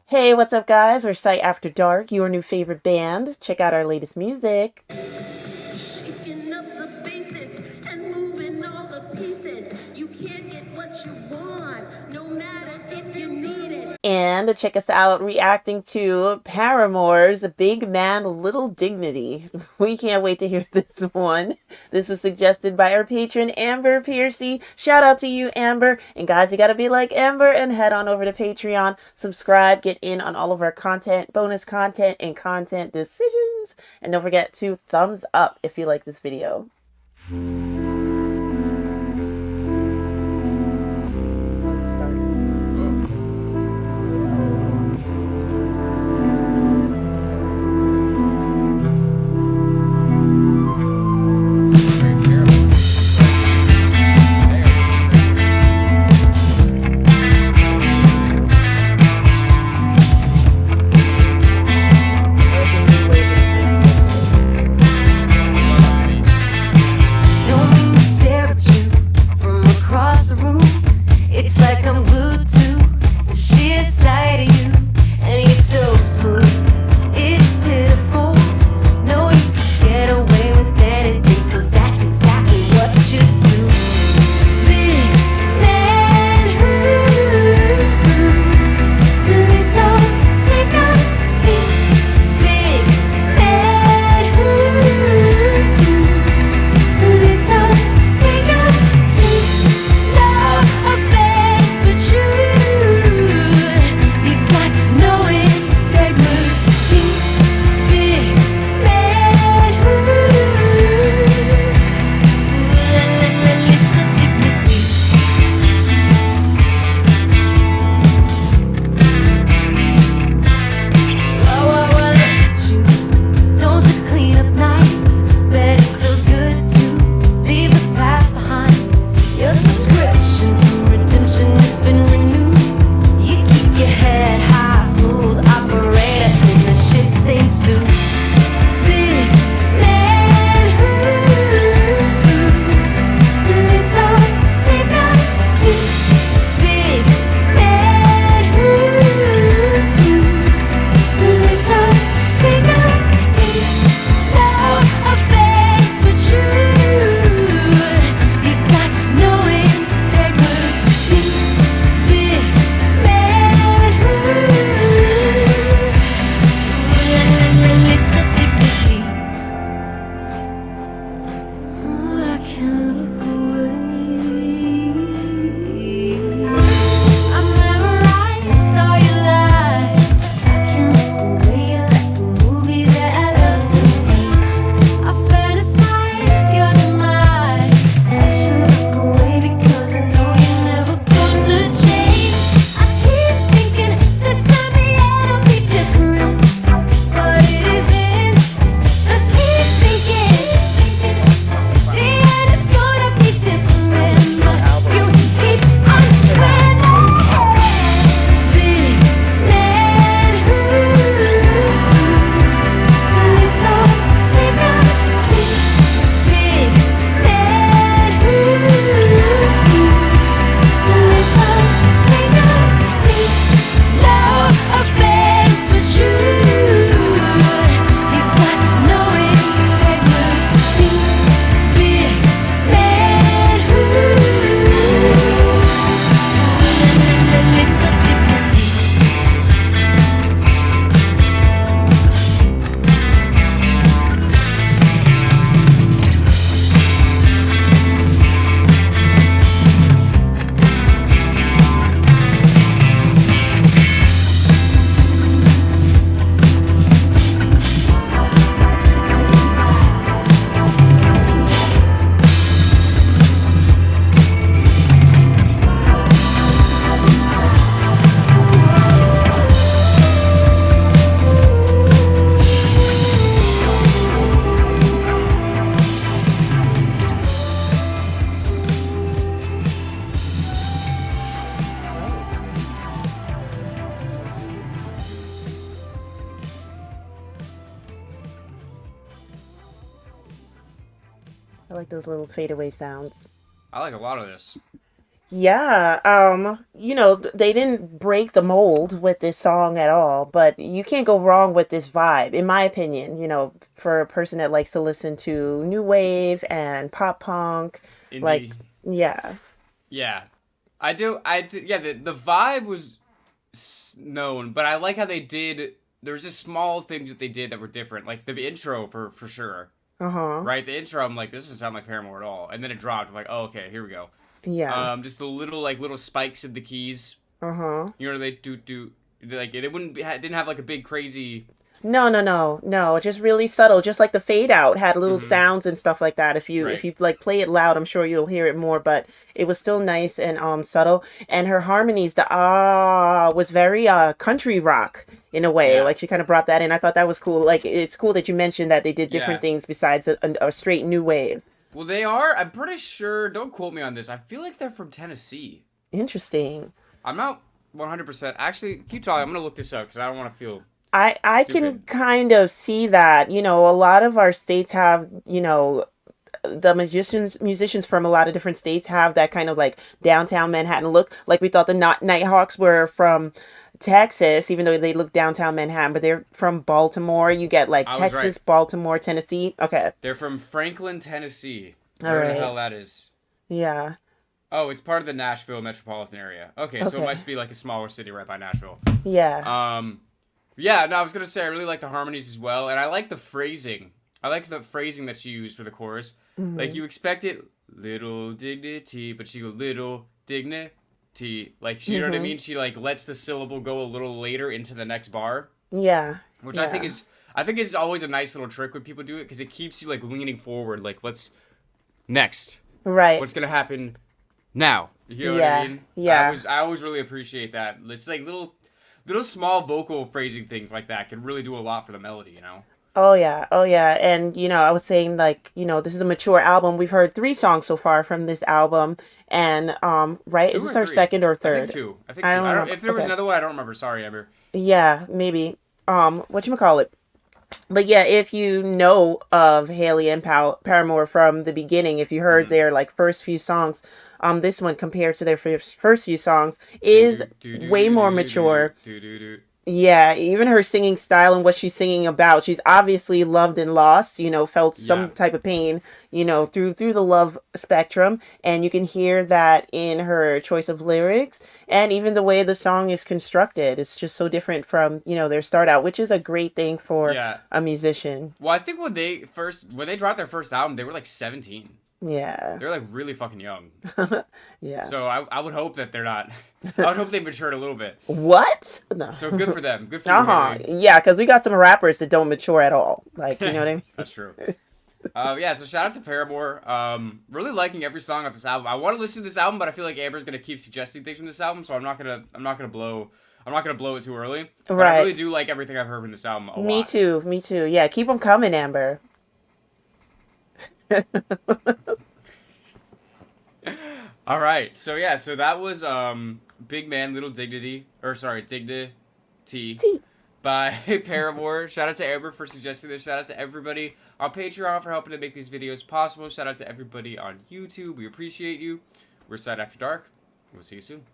Hey, what's up, guys? We're Sight After Dark, your new favorite band. Check out our latest music. Shaking up the bases and moving all the pieces. You can't get what you want, no matter if you need it. And check us out reacting to Paramore's Big Man Little Dignity. We can't wait to hear this one. This was suggested by our patron Amber Pearcy. Shout out to you, Amber. And guys, you gotta be like Amber and head on over to Patreon, subscribe, get in on all of our content, bonus content, and content decisions. And don't forget to thumbs up if you like this video. It's like I'm glued to the sheer sight of you, and you're so smooth, it's pitiful. No, you can get away with anything, so that's exactly what you do. Big man, little dignity. Big man, little dignity. No offense, but you got no integrity. Big man, little dignity. Whoa, look at you. Don't you clean up nice? Bet it feels good to leave the past behind. Your subscription to redemption has been renewed. You keep your head high, smooth operator in the shit stained suit. Big man, little dignity. Big man, little dignity. No offense, but you got no integrity. Big man, little dignity. I can't look away. I'm memorized all your lies. I can't look away like a movie that I love to be. I fantasize your demise. I should look away because I know you're never gonna change. I keep thinking this time the end'll be different, but it isn't. I keep thinking the end is gonna be different, but you keep on winning. Big man, little dignity. Big man, little dignity. No offense, but you got no integrity. Big man, little dignity. I like those little fadeaway sounds. I like a lot of this. Yeah, they didn't break the mold with this song at all, but you can't go wrong with this vibe, in my opinion, for a person that likes to listen to new wave and pop punk, like, Indie. yeah. Yeah, I do. I do, yeah. The vibe was known, but I like how they did. There was just small things that they did that were different, like the intro for sure. Uh-huh. Right, the intro, I'm like, this doesn't sound like Paramore at all, and then it dropped. I'm like, oh, okay, here we go. Yeah. Just the little spikes in the keys. Uh-huh. You know, they do like it wouldn't be didn't have like a big crazy. No, no, no, no. Just really subtle. Just like the fade out had little Hmm. sounds and stuff like that. If Right. you like play it loud, I'm sure you'll hear it more. But it was still nice and subtle. And her harmonies, the was very country rock in a way. Yeah. Like she kind of brought that in. I thought that was cool. Like it's cool that you mentioned that they did different Yeah. things besides a straight new wave. Well, they are. I'm pretty sure. Don't quote me on this. I feel like they're from Tennessee. Interesting. I'm not 100%. Actually, keep talking. I'm gonna look this up because I don't want to feel I can stupid. kind of see that. A lot of our states have, the musicians from a lot of different states have that kind of like downtown Manhattan look. Like we thought the Nighthawks were from Texas, even though they look downtown Manhattan, but they're from Baltimore. You get like I was right. Texas, Baltimore, Tennessee. Okay. They're from Franklin, Tennessee. All Where the right. hell that is? Yeah. Oh, it's part of the Nashville metropolitan area. Okay, so it Okay. must be like a smaller city right by Nashville. Yeah. Um, yeah, no, I was gonna say I really like the harmonies as well, and I like the phrasing. I like the phrasing that she used for the chorus. Like Hmm. you expect it, little dignity, but she go little dignity. Like you know what I Hmm. mean? She like lets the syllable go a little later into the next bar, Yeah. which Yeah. I think is always a nice little trick when people do it because it keeps you like leaning forward. Like let's next, Right. what's gonna happen now? You know what I Yeah. mean? Yeah. I always really appreciate that. It's like little small vocal phrasing things like that can really do a lot for the melody, you know? Oh yeah, oh yeah. And I was saying like, this is a mature album. We've heard three songs so far from this album. And right, is Two or this our three? second or I think third? two. I think I two. don't I don't remember. if there was Okay. another one, I don't remember. Sorry, Amber. Yeah, maybe. Whatchamacallit? But yeah, if you know of Haley and Paramore from the beginning, if you heard Mm-hmm. their like first few songs, this one compared to their first few songs Do is do do do way do more do do mature. do do do. Yeah, even her singing style and what she's singing about. She's obviously loved and lost, felt some Yeah. type of pain, through the love spectrum, and you can hear that in her choice of lyrics and even the way the song is constructed. It's just so different from, their start out, which is a great thing for Yeah. a musician. Well, I think when they dropped their first album, they were like 17. Yeah. They're like really fucking young. Yeah. So I would hope that they're not. I would hope they matured a little bit. What? No. So good for them. Good for you, Uh-huh. Haley. Yeah, because we got some rappers that don't mature at all. Like, you know what I mean? That's true. Yeah, so shout out to Paramore. Really liking every song off this album. I want to listen to this album, but I feel like Amber's gonna keep suggesting things from this album, so I'm not gonna blow it too early. But I really Right. do like everything I've heard from this album a Me lot. too. Me too. Yeah, keep them coming, Amber. All right, so yeah, so that was Big Man Little Dignity, or sorry, Dignity T. by Paramore. Shout out to Amber for suggesting this. Shout out to everybody on Patreon for helping to make these videos possible. Shout out to everybody on YouTube. We appreciate you. We're S.A.D After Dark. We'll see you soon.